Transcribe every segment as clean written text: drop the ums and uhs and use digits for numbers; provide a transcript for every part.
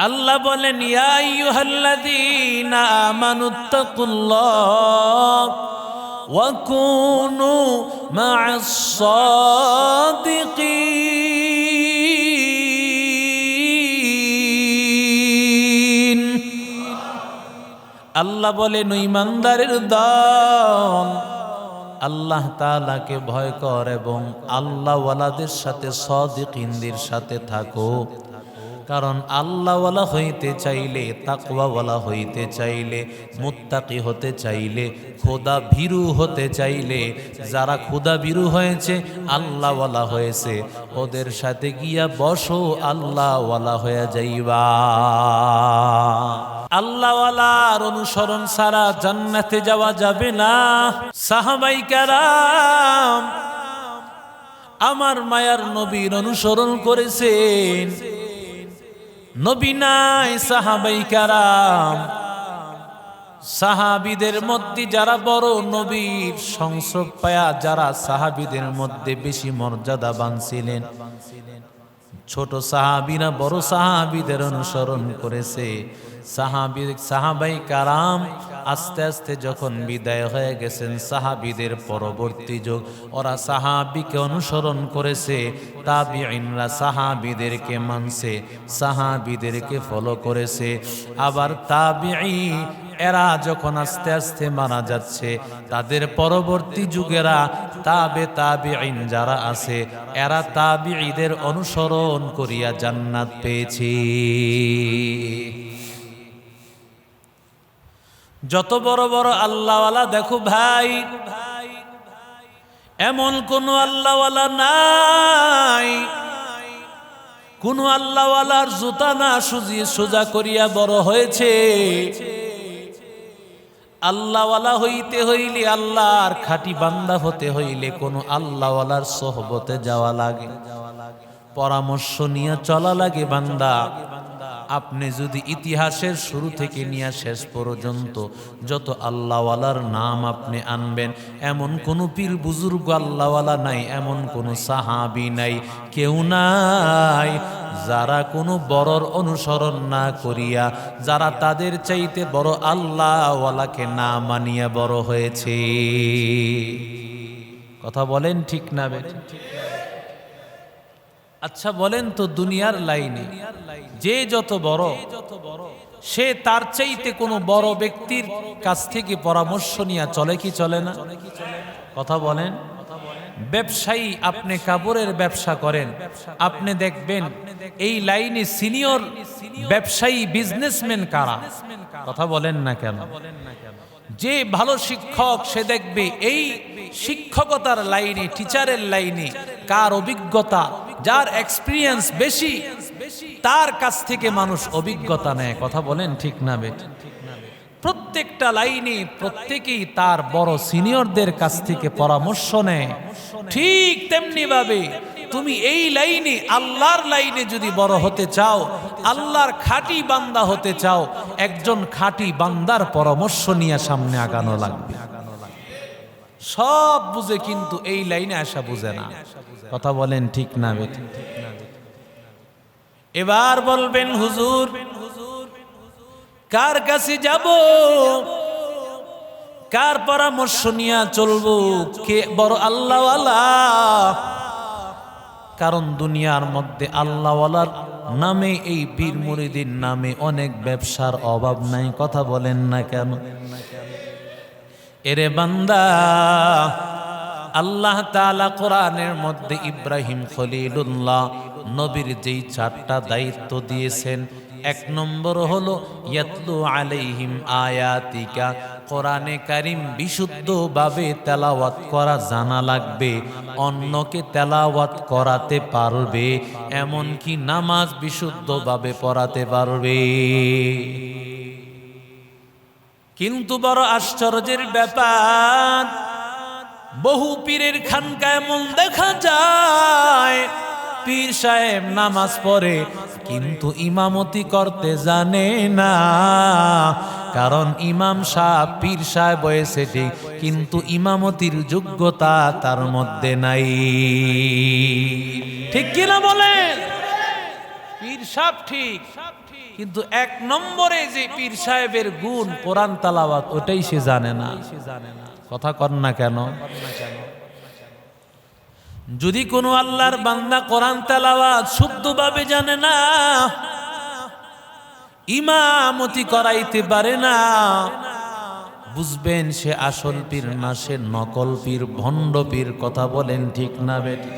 আল্লাহ বলেন ইয়া আইয়ুহাল্লাযীনা আমানুত্তাকুল্লাহ ওয়া কুনু মা'আস সাদিকিন। আল্লাহ বলেন ঈমানদারের দল, আল্লাহ তাআলাকে ভয় কর এবং আল্লাহওয়ালাদের সাথে সাদিকিনদের সাথে থাকো। কারণ আল্লাহওয়ালা হইতে চাইলে, তাকওয়াওয়ালা হইতে চাইলে, মুত্তাকি হতে চাইলে, খোদা ভীরু হতে চাইলে, যারা খোদা ভীরু হয়েছে, আল্লাহওয়ালা হয়েছে, ওদের সাথে গিয়া বসো, আল্লাহওয়ালা হয়ে যাইবা। আল্লাহওয়ালার অনুসরণ ছাড়া জান্নাতে যাওয়া যাবে না। সাহাবায়ে কেরাম আমার মায়ার নবীর অনুসরণ করেছেন। নবী নাই, সাহাবায়ে কেরাম। সাহাবীদের মধ্যে যারা বড় নবীর সংস্রব পায়া, যারা সাহাবীদের মধ্যে বেশি মর্যাদাবান ছিলেন, ছোট সাহাবীরা বড় সাহাবীদের অনুসরণ করেছে। সাহাবায়ে কেরাম আস্তে আস্তে যখন বিদায় হয়ে গেছেন, সাহাবীদের পরবর্তী যুগ ওরা সাহাবীকে অনুসরণ করেছে। তাবিঈনরা সাহাবীদেরকে মানছে, সাহাবীদেরকে ফলো করেছে। আবার তাবিঈ এরা যখন আস্তে আস্তে মারা যাচ্ছে, তাদের পরবর্তী যুগেরা তাবিঈন যারা আছে, এরা তাবিঈদের অনুসরণ করিয়া জান্নাত পেয়েছে। যত বড় বড় আল্লাহওয়ালা দেখো ভাই, এমন কোন আল্লাহওয়ালা নাই, কোন আল্লাহওয়ালার জুতা না সুজিয়ে সোজা করিয়া বড় হয়েছে। আল্লাহওয়ালা হইতে হইলে, আল্লাহর খাঁটি বান্দা হতে হইলে কোন আল্লাহওয়ালার সোহবতে যাওয়া লাগে, পরামর্শ নিয়ে চলা লাগে। বান্দা, আপনি যদি ইতিহাসের শুরু থেকে নিয়ে শেষ পর্যন্ত যত আল্লাহওয়ালার নাম আপনি আনবেন, এমন কোন পীর বুজুর্গ আল্লাহওয়ালা নাই, এমন কোন সাহাবী নাই, কেউ নাই যারা কোনো বড়র অনুসরণ না করিয়া, যারা তাদের চাইতে বড় আল্লাহওয়ালাকে না মানিয়া বড় হয়েছে। কথা বলেন ঠিক না বেঠিক? আচ্ছা বলেন তো, দুনিয়ার লাইনে যে যত বড়, সে তার চাইতে কোনো বড় ব্যক্তির কাছ থেকে পরামর্শ নিয়ে চলে কি চলে না? কথা বলেন। ব্যবসায়ী, আপনি কাপড়ের ব্যবসা করেন, আপনি দেখবেন এই লাইনে সিনিয়র ব্যবসায়ী বিজনেসম্যান কারা? কথা বলেন না কেন? যে ভালো শিক্ষক, সে দেখবে এই শিক্ষকতার লাইনে, টিচারের লাইনে কার অভিজ্ঞতা, যার এক্সপিরিয়েন্স বেশি, তার কাছ থেকে মানুষ অভিজ্ঞতা নেয়। কথা বলেন ঠিক না বেঠিক? প্রত্যেকটা লাইনে প্রত্যেকেই তার বড় সিনিয়রদের কাছ থেকে পরামর্শ নেয়। ঠিক তেমনি ভাবে তুমি এই লাইনে, আল্লাহর লাইনে যদি বড় হতে চাও, আল্লাহর খাঁটি বান্দা হতে চাও, একজন খাঁটি বান্দার পরামর্শ নিয়ে সামনে আগানো লাগবে। সব বুঝে কিন্তু এই লাইনে আসা বুঝে না। কথা বলেন ঠিক না বেঠিক? এবার বলবেন, হুজুর কার কাছে যাব, কার পরামর্শ নিয়ে চলবো, কে বড় আল্লাহওয়ালা? কারণ দুনিয়ার মধ্যে আল্লাহওয়ালার নামে, এই পীর মুরিদের নামে অনেক ব্যবসার অভাব নাই। কথা বলেন না কেন? এরে বান্দা, আল্লাহ তাআলা কোরআনের মধ্যে ইব্রাহিম খলিলুল্লাহ নবীর যেই 4টা দায়িত্ব দিয়েছেন, 1 নম্বর হলো ইয়াতলু আলাইহিম আয়াতিকা, কোরআনে কারীম বিশুদ্ধভাবে তেলাওয়াত করা জানা লাগবে, অন্যকে তেলাওয়াত করাতে পারবে, এমন কি নামাজ বিশুদ্ধভাবে পড়াতে পারবে। কিন্তু বড় আশ্চর্যের ব্যাপার, বহু পীরের খানকা এমন দেখা যায়, পীর সাহেব নামাজ পড়ে কিন্তু ইমামতি করতে জানে না। কারণ ইমাম সাহেব, পীর সাহেব হয়েছে ঠিক, কিন্তু ইমামতির যোগ্যতা তার মধ্যে নাই। ঠিক কিনা বলেন? পীর সাহেব ঠিক, কিন্তু এক নম্বরে যে পীর সাহেবের গুণ কোরআন তেলাওয়াত, ওটাই সে জানে না। কথা কর না কেন? যদি কোনো আল্লাহর বান্দা কোরআন তেলাওয়াত শুদ্ধভাবে জানে না, ইমামতি করাইতে পারে না, বুঝবেন সে আসল পীর না, সে নকল পীর, ভণ্ড পীর। কথা বলেন ঠিক না বেটি?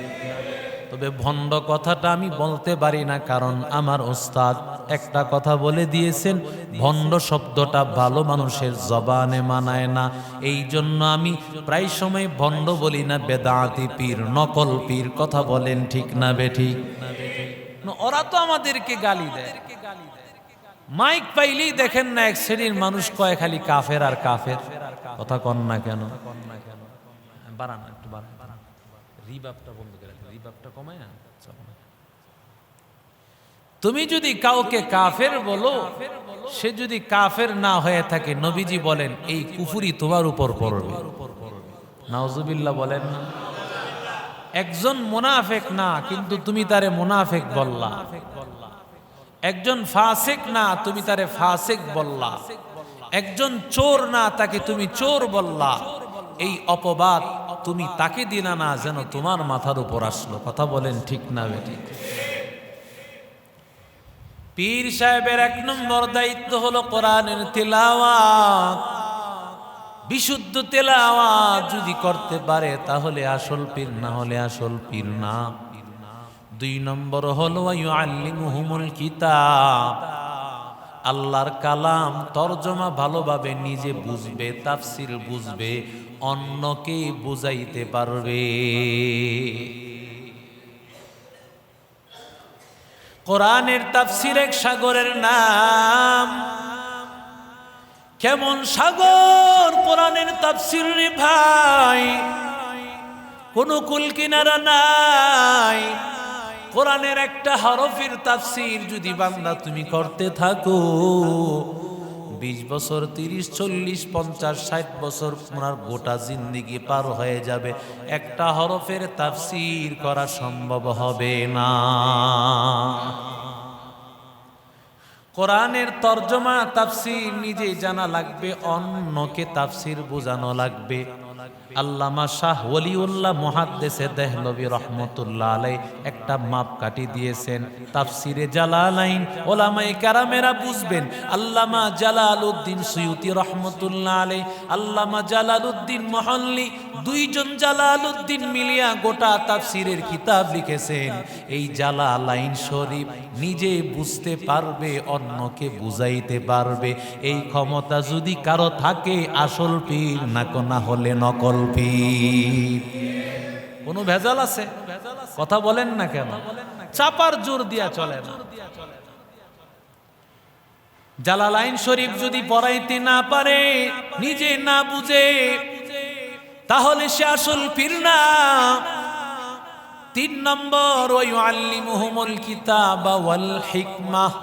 তবে ভণ্ড কথাটা আমি বলতে পারি না, কারণ আমার ওস্তাদ একটা কথা বলে দিয়েছেন, ভণ্ড শব্দটা ভালো মানুষের জবানে মানায় না। এই জন্য আমি প্রায় সময় ভণ্ড বলি না, বেদাতি পীর, নকল পীর। কথা বলেন ঠিক না বেটি? ওরা তো আমাদেরকে গালি দেয়। মাইক পাইলেই দেখেন না এক শ্রেণীর মানুষ কয় খালি কাফের আর কাফের। কথা কন না কেন? বাড়ান একটু, বাড়ান, রিবাবটা বন্ধ করে, রিবাবটা কমায়। তুমি যদি কাউকে কাফের বলো, সে যদি কাফের না হয়ে থাকে, নবীজি বলেন এই কুফরি তোমার উপর পড়বে। নাউজুবিল্লাহ বলেন না? একজন মুনাফিক না, কিন্তু তুমি তারে মুনাফিক বললা। একজন ফাসিক না, তুমি তারে ফাসিক বললা। একজন চোর না, তাকে তুমি চোর বললা। এই অপবাদ তুমি তাকে দিলা না, যেন তোমার মাথার উপর আসলো। কথা বলেন ঠিক না বেটি? পীর সাহেবের এক নম্বর দায়িত্ব হলো কোরআনের তিলাওয়াত। বিশুদ্ধ তিলাওয়াত যদি করতে পারে তাহলে আসল পীর, না হলে আসল পীর না। 2 নম্বর হলো ইউআল্লিমুহুমুল কিতাব। আল্লাহর কালাম তরজমা ভালোভাবে নিজে বুঝবে, তাফসির বুঝবে, অন্যকে বুঝাইতে পারবে। কোরআনের তাফসির এক সাগরের নাম। কেমন সাগর কোরআনের তাফসির রে ভাই, কোন কুল কিনারা নাই। কোরআনের একটা হরফের তাফসির যদি বান্দা তুমি করতে থাকো, 20 বছর, 30, 40, 50, 60 বছর তোমার গোটা জিন্দেগি পার হয়ে যাবে, একটা হরফের তাফসির করা সম্ভব হবে না। কোরআনের তরজমা তাফসির নিজে জানা লাগবে, অন্যকে তাফসির বোঝানো লাগবে। আল্লামা শাহ ওলিউল্লাহ মুহাদ্দিসে দেহলভী রহমতুল্লাহ আলাইহি একটা মাপকাঠি দিয়েছেন তাফসিরে জালালাইন। ওলামায়ে কেরামেরা বুঝবেন। আল্লামা জালালউদ্দিন সুয়ুতি রহমতুল্লাহ আলাইহি, আল্লামা জালালউদ্দিন মুহাল্লি, 2 জন জালালউদ্দিন মিলিয়া গোটা তাফসিরের কিতাব লিখেছেন। এই জালালাইন শরীফ নিজে বুঝতে পারবে, অন্যকে বুঝাইতে পারবে। এই ক্ষমতা যদি কারো থাকে, আসল পীর না হলে নকল পীর। কোনো ভেজাল আছে? কথা বলেন না কেন? চাপার জোর দিয়া চলে না। জালালাইন শরীফ যদি পড়াইতে না পারে, নিজে না বুঝে, তাহলে সে আসল পীর না। 3 নম্বর ওয়ায়ুআল্লিমুহুমুল কিতাবা ওয়াল হিকমাহ।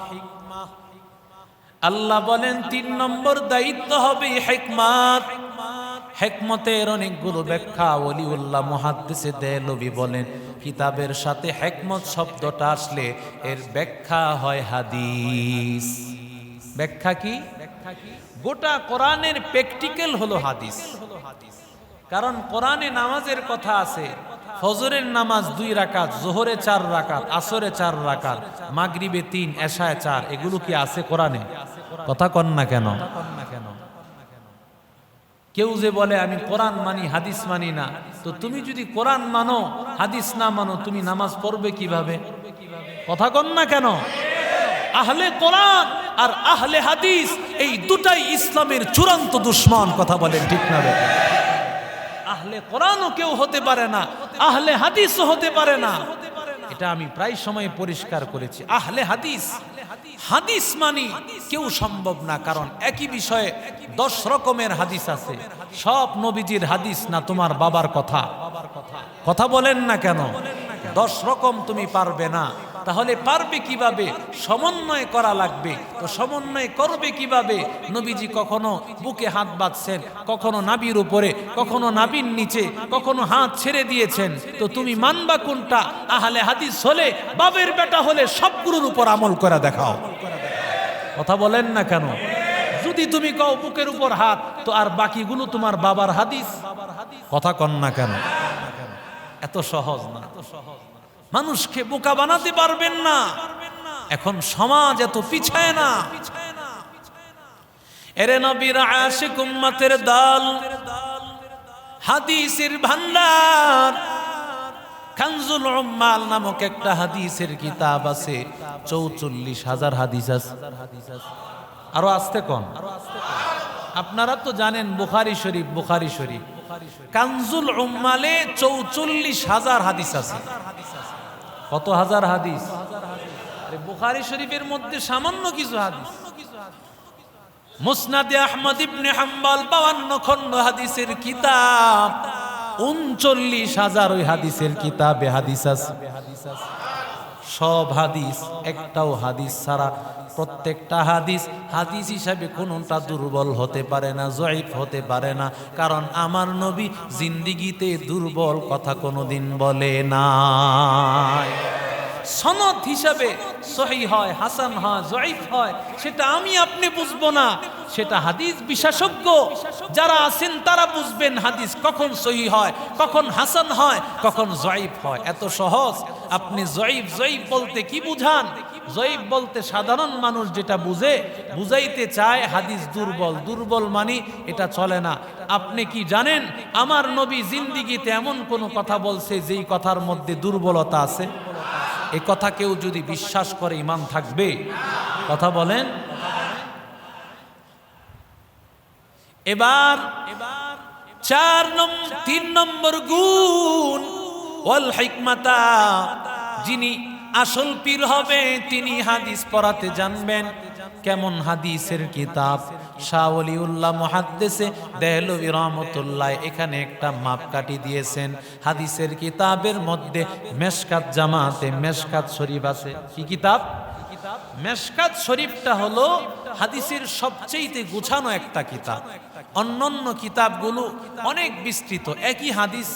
আল্লাহ বলেন 3 নম্বর দায়িত্ব হবে হিকমত। হিকমতের অনেকগুলো ব্যাখ্যা ওলিউল্লাহ মুহাদ্দিসে দেহলভী বলেন, কিতাবের সাথে হিকমত শব্দটা আসলে এর ব্যাখ্যা হয় হাদিস। ব্যাখ্যা কি? গোটা কোরআনের প্র্যাকটিক্যাল হলো হাদিস। কারণ কোরআনে নামাজের কথা আছে, ফজরের নামাজ 2 রাকাত, যোহরে 4 রাকাত, আসরে 4 রাকাত, মাগরিবে 3, এশায় 4। এগুলো কি আছে কোরআনে? কথা কন না কেন? কেউ যে বলে আমি কোরআন মানি, হাদিস মানি না, তো তুমি যদি কোরআন মানো, হাদিস না মানো, তুমি নামাজ পড়বে কিভাবে? কথা কন না কেন? আহলে কোরআন আর আহলে হাদিস এই দুটাই ইসলামের চূড়ান্ত দুশমন। কথা বলেন ঠিক না? আহলে কোরআনও কেউ হতে পারে না, আহলে হাদিসও হতে পারে না। এটা আমি প্রায় সময় পরিষ্কার করেছি। আহলে হাদিস, হাদিস মানি কেউ সম্ভব না, কারণ একই বিষয়ে 10 রকমের হাদিস আছে। সব নবীজির হাদিস না, তোমার বাবার কথা। কথা বলেন না কেন? 10 রকম তুমি পারবে না। তাহলে পারবে কিভাবে? সমন্বয় করা লাগবে। তো সমন্বয় করবে কিভাবে? নবীজি কখনো বুকে হাত বাঁধছেন, কখনো নাভির উপরে, কখনো নাভির নিচে, কখনো হাত ছেড়ে দিয়েছেন। তো তুমি মানবা কোনটা? আহলে হাদিস হলে, বাবের বেটা হলে সবগুলোর উপর আমল করে দেখাও। কথা বলেন না কেন? যদি তুমি কও বুকের উপর হাত, তো আর বাকিগুলো তোমার বাবার হাদিস। কথা কন না কেন? এত সহজ না। মানুষকে বোকা বানাতে পারবেন না। এখন সমাজ এত পিছায় না। এরে নবীর আশিক উম্মতের দল, হাদিসের ভান্ডার কানজুল উম্মাল নামক একটা হাদিসের কিতাব আছে। 44,000 হাদিস আছে। আরো আসতে কন। আপনারা তো জানেন বুখারী শরীফ, বুখারী শরীফ কানজুল উম্মালে 44,000 হাদিস আছে। কত হাজার হাদিস? বুখারী শরীফের মধ্যে সামান্য কিছু হাদিস। মুসনাদে আহমদ ইবনে হাম্বল 52 খণ্ড হাদিসের কিতাব, 39,000 ওই হাদিসের কিতাবে হাদিস আছে। সব হাদিস, একটাও হাদিস ছাড়া প্রত্যেকটা হাদিস হাদিস হিসাবে কোনটা দুর্বল হতে পারে না, জয়ীফ হতে পারে না। কারণ আমার নবী জিন্দিগিতে দুর্বল কথা কোনোদিন বলে না। সনদ হিসাবে সহিহ হয়, হাসান হয়, জয়ীফ হয়, সেটা আমি আপনি বুঝবো না। সেটা হাদিস বিশেষজ্ঞ যারা আছেন তারা বুঝবেন হাদিস কখন সহিহ হয়, কখন হাসান হয়, কখন জয়ীফ হয়। এত সহজ। আপনি জয়ীফ জয়ীফ বলতে কি বুঝান? জয়ীফ বলতে সাধারণ মানুষ যেটা বুঝে, বুঝাইতে চায় হাদিস দুর্বল। দুর্বল মানে এটা চলে না। আপনি কি জানেন আমার নবী জিন্দিগিতে এমন কোন কথা বলছে যেই কথার মধ্যে দুর্বলতা আছে? এই কথা কেউ যদি বিশ্বাস করে ঈমান থাকবে? কথা বলেন। এবার 3 নম্বর গুণ, ওয়াল হিকমাতা, যিনি আসল পীর হবে তিনি হাদিস পড়াতে জানবেন। কেমন হাদিসের কিতাব? শাহ ওলিউল্লাহ মুহাদ্দিসে দেহলভী রহমাতুল্লাহ এখানে একটা মাপকাঠি দিয়েছেন। হাদিসের কিতাবের মধ্যে মেশকাত জামাতে মেশকাত শরীফ আছে। কি কিতাব? মেশকাত শরীফটা হলো হাদিসের সবচেয়ে গোছানো একটা কিতাব। অন্যান্য কিতাবগুলো অনেক বিস্তৃত, একই হাদিস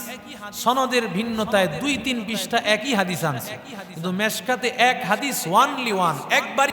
সনদের ভিন্নতায় 2-3 পৃষ্ঠা একই হাদিস আনছে, কিন্তু মেশকাতে এক হাদিস ওয়ানলি ওয়ান, একবার